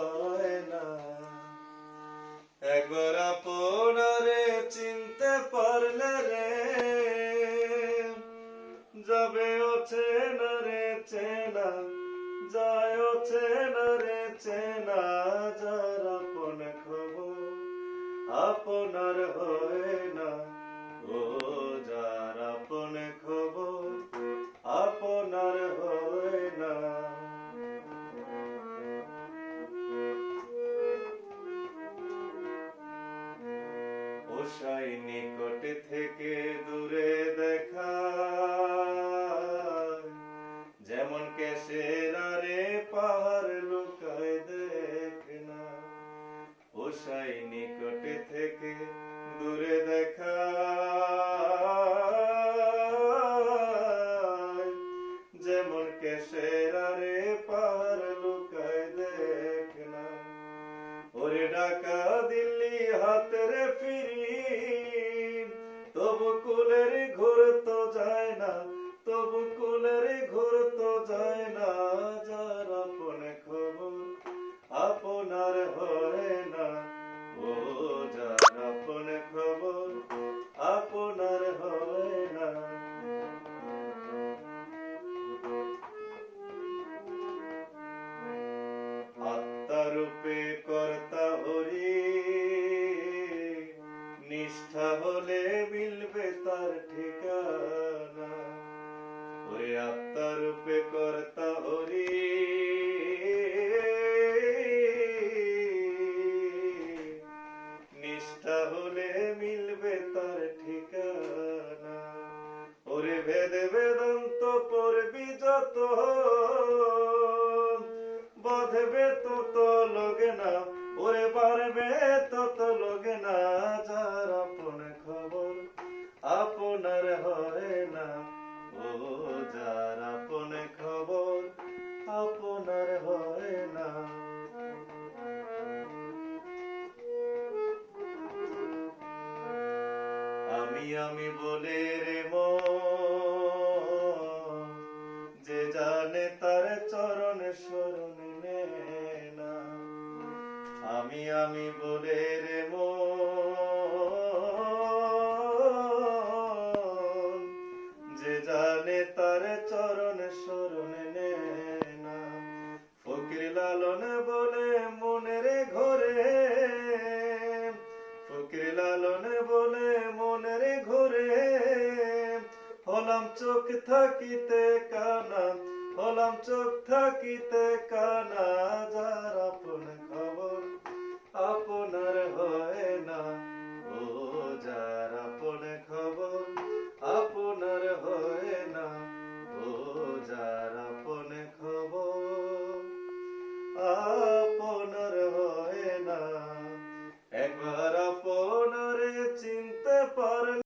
হয় না। একবার আপনারে চিনতে পারলে রে যাবে ও চেনা রে চেনা, যায় ও চেনা রে চেনা। যার আপন খবর আপনার হয় না, ও যার আপন খবর আপনার হয় না। ওসাই নিকট থেকে দূরে দেখা, যেমন কেশের আরে পাহাড় লুকায় দেখ না। ওসাই নিকট থেকে দূরে দেখা, যেমন কেশের আরে পাহাড় লুকায় দেখ না। ওরে ঢাকা দিল্লি হাতের ফিরি, তবু কুলের ঘুর তো যায় না, তবু কুলের ঘুর তো যায় না। যার আপন খবর আপনার হয় না, ও যার আপন খবর আপনার হয় না। আত্মারূপে কর্তা হরি, নিষ্ঠা হলে মিলবে তার ঠিকানা। ওই আত্মারূপে কর্তা হরি, নিষ্ঠা হলে মিলবে তার ঠিকানা। ওরে ভেদে বেদান্ত পড়বি যত, বাঁধবে তত লোগে না, ওরে বাড়বে তত লোগে না। যার আপন খবর আপনার হয় না, ও যার আপন খবর আপনার হয় না। আমি আমি বলে রে মন, যে জানে তার চরণ শরণ নে না। আমি আমি বলে রে মন, যে জানে তার চরণ শরণ নে না। ফকির লালন বলে মনের ঘরে, ফকির লালন বলে মনের ঘরে, হলাম চোখ থাকিতে কানা, হলাম চোখ থাকিতে কানা। যার আপন খবর আপনার